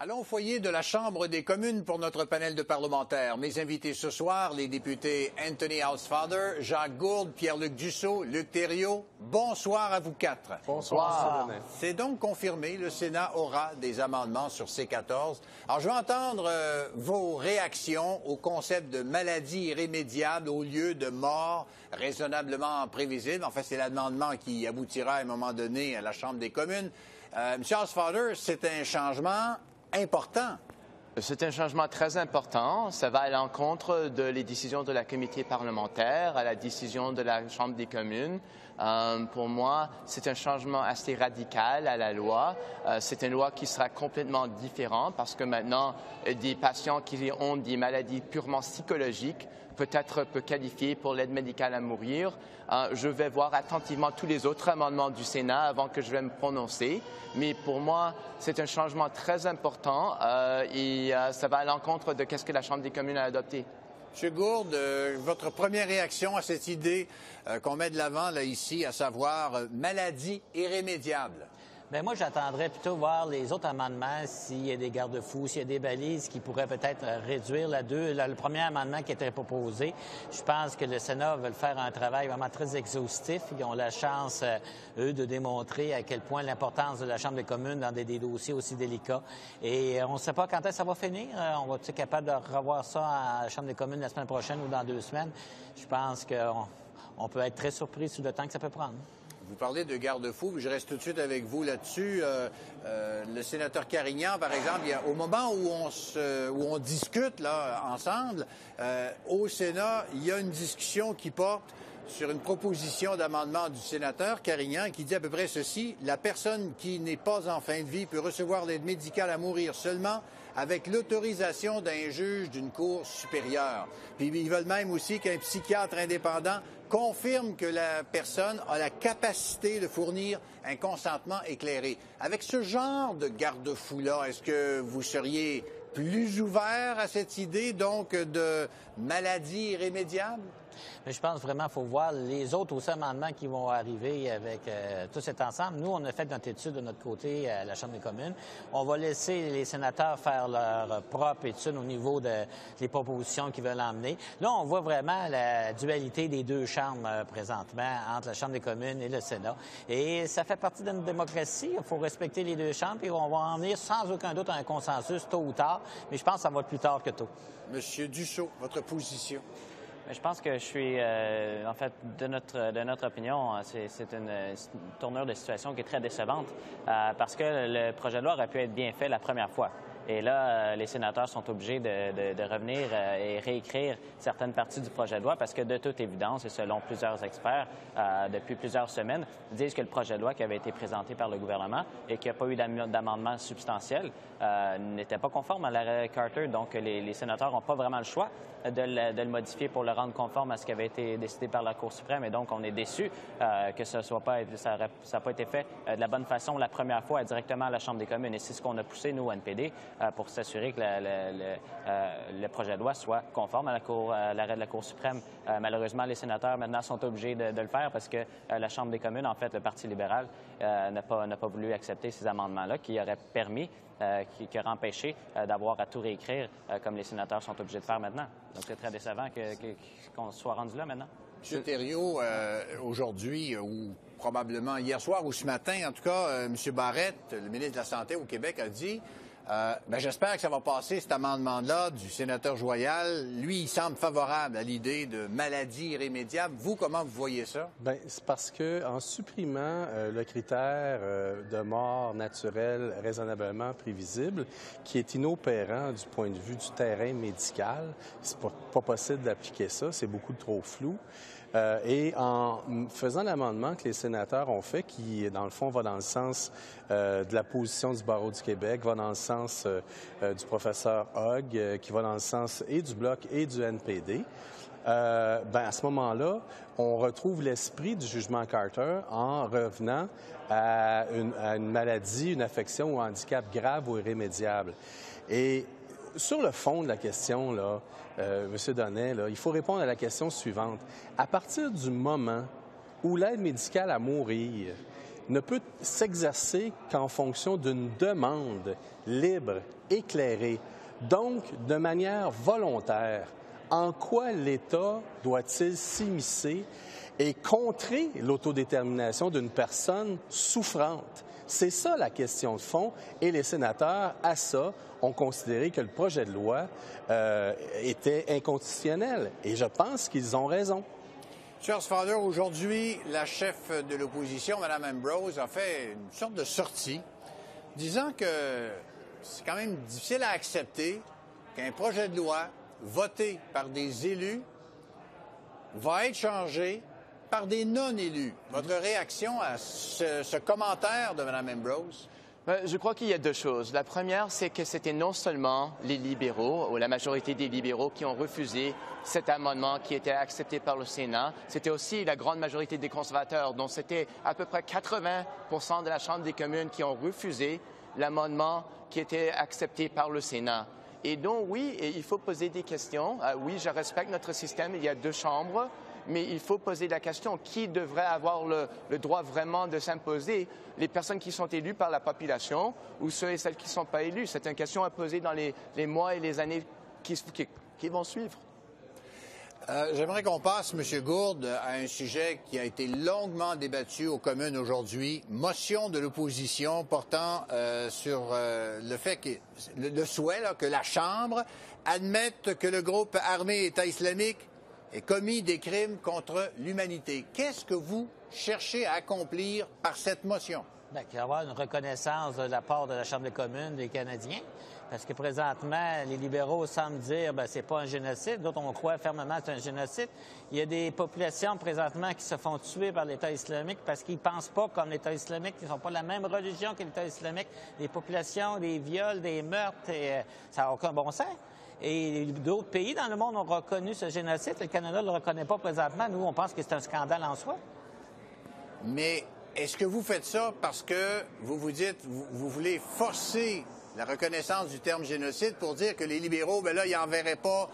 Allons au foyer de la Chambre des communes pour notre panel de parlementaires. Mes invités ce soir, les députés Anthony Housefather, Jacques Gourde, Pierre-Luc Dussault, Luc Thériault. Bonsoir à vous quatre. Bonsoir. C'est donc confirmé, le Sénat aura des amendements sur C14. Alors, je veux entendre vos réactions au concept de maladie irrémédiable au lieu de mort raisonnablement prévisible. En fait, c'est l'amendement qui aboutira à un moment donné à la Chambre des communes. Monsieur Housefather, c'est un changement important. C'est un changement très important. Ça va à l'encontre des décisions de la comité parlementaire, à la décision de la Chambre des communes. Pour moi, c'est un changement assez radical à la loi. C'est une loi qui sera complètement différente parce que maintenant, des patients qui ont des maladies purement psychologiques peut-être qualifier pour l'aide médicale à mourir. Je vais voir attentivement tous les autres amendements du Sénat avant que je vais me prononcer. Mais pour moi, c'est un changement très important et ça va à l'encontre de ce que la Chambre des communes a adopté. M. Gourde, votre première réaction à cette idée qu'on met de l'avant là, ici, à savoir maladie irrémédiable? Bien, moi, j'attendrais plutôt voir les autres amendements, s'il y a des garde-fous, s'il y a des balises qui pourraient peut-être réduire le premier amendement qui était proposé. Je pense que le Sénat veut faire un travail vraiment très exhaustif. Ils ont la chance, eux, de démontrer à quel point l'importance de la Chambre des communes dans des dossiers aussi délicats. Et on ne sait pas quand est-ce que ça va finir. On va être capable de revoir ça à la Chambre des communes la semaine prochaine ou dans 2 semaines. Je pense qu'on peut être très surpris sur le temps que ça peut prendre. Vous parlez de garde-fous, je reste tout de suite avec vous là-dessus. Le sénateur Carignan, par exemple, au moment où on discute là, ensemble, au Sénat, il y a une discussion qui porte sur une proposition d'amendement du sénateur Carignan qui dit à peu près ceci: la personne qui n'est pas en fin de vie peut recevoir l'aide médicale à mourir seulement avec l'autorisation d'un juge d'une cour supérieure. Puis ils veulent même aussi qu'un psychiatre indépendant confirme que la personne a la capacité de fournir un consentement éclairé. Avec ce genre de garde-fou-là, est-ce que vous seriez plus ouvert à cette idée, donc, de maladie irrémédiable? Mais je pense vraiment qu'il faut voir les autres aussi amendements qui vont arriver avec tout cet ensemble. Nous, on a fait notre étude de notre côté à la Chambre des communes. On va laisser les sénateurs faire leur propre étude au niveau des propositions qu'ils veulent emmener. Là, on voit vraiment la dualité des 2 chambres présentement entre la Chambre des communes et le Sénat. Et ça fait partie de notre démocratie. Il faut respecter les 2 chambres et on va en venir sans aucun doute à un consensus tôt ou tard. Mais je pense que ça va être plus tard que tôt. Monsieur Dussault, votre position? Je pense que je suis, en fait, de notre opinion, c'est une tournure de situation qui est très décevante parce que le projet de loi aurait pu être bien fait la première fois. Et là, les sénateurs sont obligés de revenir et réécrire certaines parties du projet de loi parce que, de toute évidence, et selon plusieurs experts, depuis plusieurs semaines, disent que le projet de loi qui avait été présenté par le gouvernement et qui n'a pas eu d'amendement substantiel n'était pas conforme à l'arrêt Carter. Donc, les sénateurs n'ont pas vraiment le choix de le modifier pour le rendre conforme à ce qui avait été décidé par la Cour suprême. Et donc, on est déçus que ça n'a pas été fait de la bonne façon la première fois directement à la Chambre des communes. Et c'est ce qu'on a poussé, nous, au NPD, pour s'assurer que le projet de loi soit conforme à l'arrêt de la Cour suprême. Malheureusement, les sénateurs, maintenant, sont obligés de le faire parce que la Chambre des communes, en fait, le Parti libéral, n'a pas voulu accepter ces amendements-là qui auraient permis, qui auraient empêché d'avoir à tout réécrire comme les sénateurs sont obligés de faire maintenant. Donc, c'est très décevant qu'on soit rendu là maintenant. M. Thériault, aujourd'hui, ou probablement hier soir ou ce matin, en tout cas, M. Barrette, le ministre de la Santé au Québec, a dit j'espère que ça va passer, cet amendement-là du sénateur Joyal. Lui, il semble favorable à l'idée de maladie irrémédiable. Vous, comment vous voyez ça? Bien, c'est parce qu'en supprimant le critère de mort naturelle raisonnablement prévisible, qui est inopérant du point de vue du terrain médical, c'est pas possible d'appliquer ça, c'est beaucoup trop flou. Et en faisant l'amendement que les sénateurs ont fait, qui, dans le fond, va dans le sens de la position du Barreau du Québec, va dans le sens du professeur Hogg, qui va dans le sens et du Bloc et du NPD, à ce moment-là, on retrouve l'esprit du jugement Carter en revenant à une maladie, une affection ou un handicap grave ou irrémédiable. Et sur le fond de la question, là, M. Donnet, là, il faut répondre à la question suivante. À partir du moment où l'aide médicale à mourir ne peut s'exercer qu'en fonction d'une demande libre, éclairée, donc de manière volontaire. En quoi l'État doit-il s'immiscer et contrer l'autodétermination d'une personne souffrante? C'est ça la question de fond, et les sénateurs, à ça, ont considéré que le projet de loi était inconstitutionnel. Et je pense qu'ils ont raison. M. Hosfather, aujourd'hui, la chef de l'opposition, Mme Ambrose, a fait une sorte de sortie disant que c'est quand même difficile à accepter qu'un projet de loi voté par des élus va être changé par des non-élus. Votre réaction à ce commentaire de Mme Ambrose? Je crois qu'il y a deux choses. La première, c'est que c'était non seulement les libéraux, ou la majorité des libéraux, qui ont refusé cet amendement qui était accepté par le Sénat. C'était aussi la grande majorité des conservateurs. Donc, c'était à peu près 80% de la Chambre des communes qui ont refusé l'amendement qui était accepté par le Sénat. Et donc, oui, il faut poser des questions. Oui, je respecte notre système. Il y a deux chambres. Mais il faut poser la question, qui devrait avoir le droit vraiment de s'imposer? Les personnes qui sont élues par la population ou ceux et celles qui ne sont pas élus? C'est une question à poser dans les mois et les années qui vont suivre. J'aimerais qu'on passe, M. Gourde, à un sujet qui a été longuement débattu aux communes aujourd'hui. Motion de l'opposition portant sur le fait que le souhait que la Chambre admette que le groupe armé État islamique ait commis des crimes contre l'humanité. Qu'est-ce que vous cherchez à accomplir par cette motion? Bien, qu'il y avoir une reconnaissance de la part de la Chambre des communes des Canadiens. Parce que présentement, les libéraux semblent dire que c'est pas un génocide. D'autres, on croit fermement que c'est un génocide. Il y a des populations présentement qui se font tuer par l'État islamique parce qu'ils pensent pas comme l'État islamique. Ils n'ont pas la même religion que l'État islamique. Des populations, des viols, des meurtres, et, ça n'a aucun bon sens. Et d'autres pays dans le monde ont reconnu ce génocide. Le Canada ne le reconnaît pas présentement. Nous, on pense que c'est un scandale en soi. Mais est-ce que vous faites ça parce que vous vous dites, vous voulez forcer la reconnaissance du terme génocide pour dire que les libéraux, bien là, ils n'enverraient pas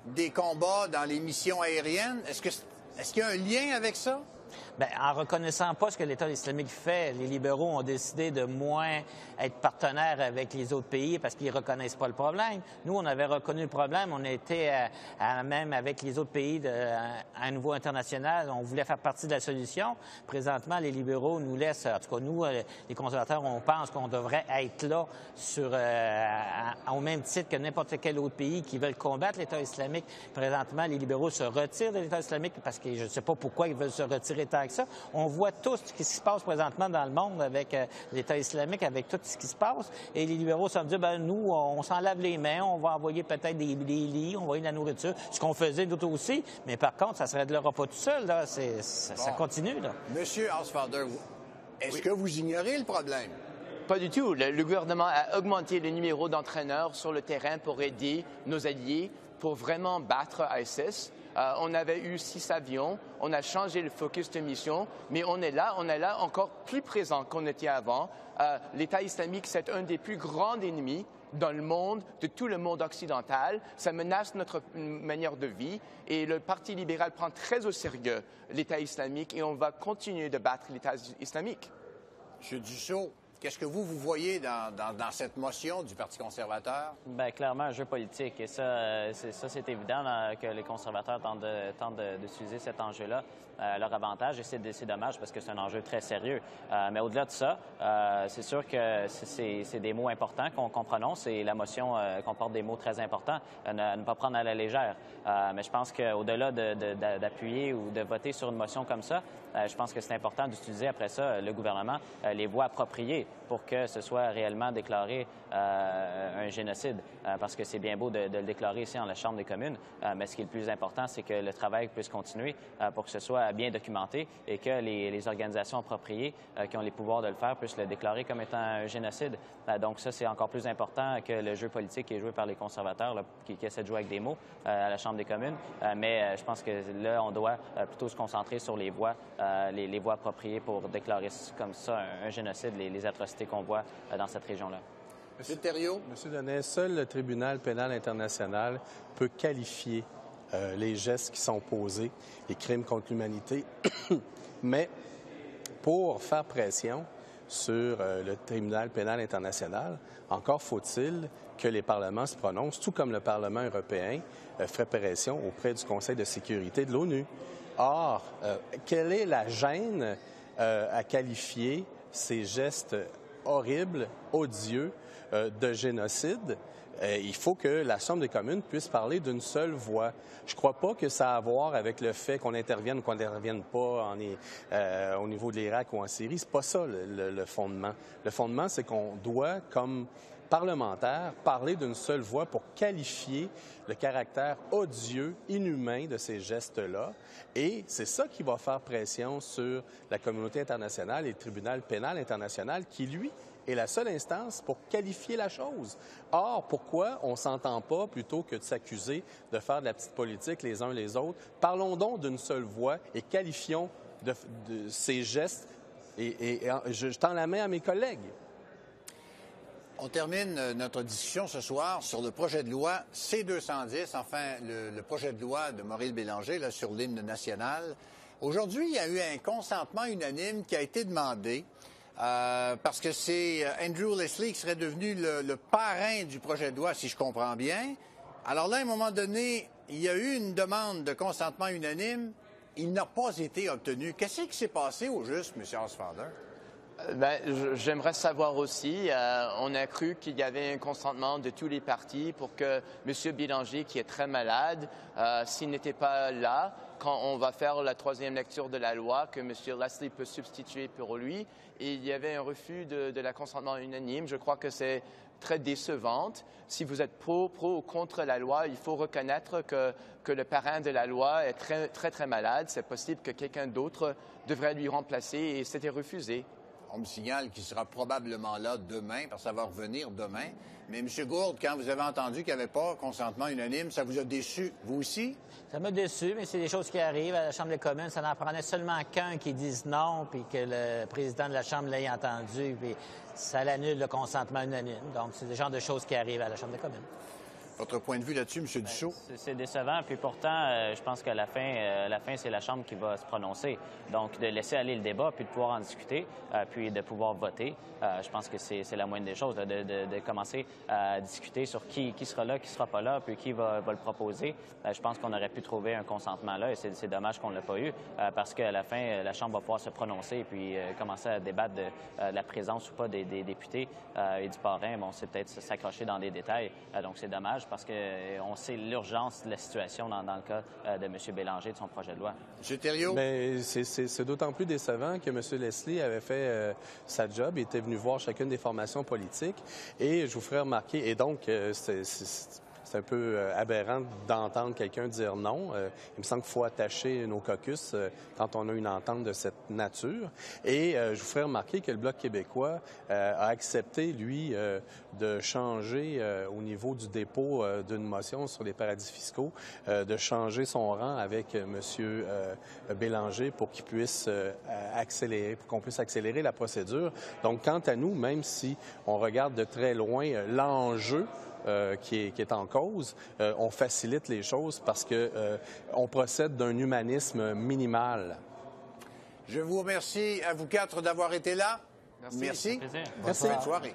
des combats dans les missions aériennes? Est-ce qu'il y a un lien avec ça? Bien, en reconnaissant pas ce que l'État islamique fait, les libéraux ont décidé de moins être partenaires avec les autres pays parce qu'ils reconnaissent pas le problème. Nous, on avait reconnu le problème, on était même avec les autres pays à un niveau international, on voulait faire partie de la solution. Présentement, les libéraux nous laissent, en tout cas nous, les conservateurs, on pense qu'on devrait être là au même titre que n'importe quel autre pays qui veulent combattre l'État islamique. Présentement, les libéraux se retirent de l'État islamique parce que je ne sais pas pourquoi ils veulent se retirer tant que ça. On voit tout ce qui se passe présentement dans le monde avec l'État islamique, avec tout ce qui se passe. Et les libéraux se disent, ben nous, on s'en lave les mains, on va envoyer peut-être des lits, on va envoyer de la nourriture, ce qu'on faisait nous aussi. Mais par contre, ça ne se réglera pas tout seul. Là. Ça continue. Là. Monsieur Hosfather, est-ce que vous ignorez le problème? Pas du tout. Le gouvernement a augmenté le numéro d'entraîneurs sur le terrain pour aider nos alliés pour vraiment battre ISIS. On avait eu 6 avions, on a changé le focus de mission, mais on est là encore plus présent qu'on était avant. L'État islamique, c'est un des plus grands ennemis dans le monde, de tout le monde occidental. Ça menace notre manière de vie et le Parti libéral prend très au sérieux l'État islamique et on va continuer de battre l'État islamique. M. Dussault, qu'est-ce que vous voyez dans cette motion du Parti conservateur? Bien, clairement, un jeu politique. Et ça, c'est évident que les conservateurs tentent d'utiliser cet enjeu-là à leur avantage. Et c'est dommage parce que c'est un enjeu très sérieux. Mais au-delà de ça, c'est sûr que c'est des mots importants qu'on prononce et la motion comporte des mots très importants à ne pas prendre à la légère. Mais je pense qu'au-delà d'appuyer ou de voter sur une motion comme ça, je pense que c'est important d'utiliser après ça, le gouvernement, les voies appropriées pour que ce soit réellement déclaré un génocide. Parce que c'est bien beau de le déclarer ici dans la Chambre des communes, mais ce qui est le plus important, c'est que le travail puisse continuer pour que ce soit bien documenté et que les organisations appropriées qui ont les pouvoirs de le faire puissent le déclarer comme étant un génocide. Donc ça, c'est encore plus important que le jeu politique qui est joué par les conservateurs, là, qui essaient de jouer avec des mots à la Chambre des communes. Mais je pense que là, on doit plutôt se concentrer sur les voies appropriées pour déclarer comme ça un génocide, les atrocités qu'on voit dans cette région-là. M. Thériault. M. Donnet, seul le tribunal pénal international peut qualifier les gestes qui sont posés, les crimes contre l'humanité. Mais pour faire pression sur le tribunal pénal international, encore faut-il que les parlements se prononcent, tout comme le Parlement européen ferait pression auprès du Conseil de sécurité de l'ONU. Or, quelle est la gêne à qualifier ces gestes horribles, odieux, de génocide? Il faut que la Chambre des communes puisse parler d'une seule voix. Je ne crois pas que ça a à voir avec le fait qu'on intervienne ou qu'on n'intervienne pas au niveau de l'Irak ou en Syrie. C'est pas ça le fondement. Le fondement, c'est qu'on doit, comme parlementaires, parler d'une seule voix pour qualifier le caractère odieux, inhumain de ces gestes-là. Et c'est ça qui va faire pression sur la communauté internationale et le tribunal pénal international qui, lui, est la seule instance pour qualifier la chose. Or, pourquoi on ne s'entend pas plutôt que de s'accuser de faire de la petite politique les uns les autres? Parlons donc d'une seule voix et qualifions de ces gestes. Et je tends la main à mes collègues. On termine notre discussion ce soir sur le projet de loi C-210, enfin le projet de loi de Maurice Bélanger là, sur l'hymne national. Aujourd'hui, il y a eu un consentement unanime qui a été demandé parce que c'est Andrew Leslie qui serait devenu le parrain du projet de loi, si je comprends bien. Alors là, à un moment donné, il y a eu une demande de consentement unanime. Il n'a pas été obtenu. Qu'est-ce qui s'est passé au juste, M. Hosfather? J'aimerais savoir aussi, on a cru qu'il y avait un consentement de tous les partis pour que M. Bélanger, qui est très malade, s'il n'était pas là, quand on va faire la troisième lecture de la loi, que M. Leslie peut substituer pour lui. Et il y avait un refus de la consentement unanime. Je crois que c'est très décevante. Si vous êtes pro ou contre la loi, il faut reconnaître que le parrain de la loi est très, très, très malade. C'est possible que quelqu'un d'autre devrait lui remplacer et c'était refusé. On me signale qu'il sera probablement là demain, parce que ça va revenir demain. Mais M. Gourde, quand vous avez entendu qu'il n'y avait pas consentement unanime, ça vous a déçu, vous aussi? Ça m'a déçu, mais c'est des choses qui arrivent à la Chambre des communes. Ça n'en prenait seulement qu'un qui dise non, puis que le président de la Chambre l'ait entendu, puis ça l'annule le consentement unanime. Donc, c'est des genres de choses qui arrivent à la Chambre des communes. Votre point de vue là-dessus, M. Dussault? C'est décevant. Puis pourtant, je pense qu'à la fin, c'est la Chambre qui va se prononcer. Donc, de laisser aller le débat, puis de pouvoir en discuter, puis de pouvoir voter, je pense que c'est la moindre des choses, là, de commencer à discuter sur qui sera là, qui sera pas là, puis qui va le proposer. Je pense qu'on aurait pu trouver un consentement là, et c'est dommage qu'on ne l'a pas eu, parce qu'à la fin, la Chambre va pouvoir se prononcer, puis commencer à débattre de la présence ou pas des députés et du parrain. Bon, c'est peut-être s'accrocher dans des détails, donc c'est dommage, parce qu'on sait l'urgence de la situation dans le cas de M. Bélanger de son projet de loi. M. Thériault? Mais c'est d'autant plus décevant que M. Leslie avait fait sa job. Il était venu voir chacune des formations politiques. Et je vous ferai remarquer, et donc, c'est un peu aberrant d'entendre quelqu'un dire non. Il me semble qu'il faut attacher nos caucus quand on a une entente de cette nature. Et je vous ferai remarquer que le Bloc québécois a accepté, lui, de changer au niveau du dépôt d'une motion sur les paradis fiscaux, de changer son rang avec M. Bélanger pour qu'il puisse accélérer, pour qu'on puisse accélérer la procédure. Donc, quant à nous, même si on regarde de très loin l'enjeu qui est en cause, on facilite les choses parce que on procède d'un humanisme minimal. Je vous remercie à vous quatre d'avoir été là. Merci. Plaisir. Bonne soirée.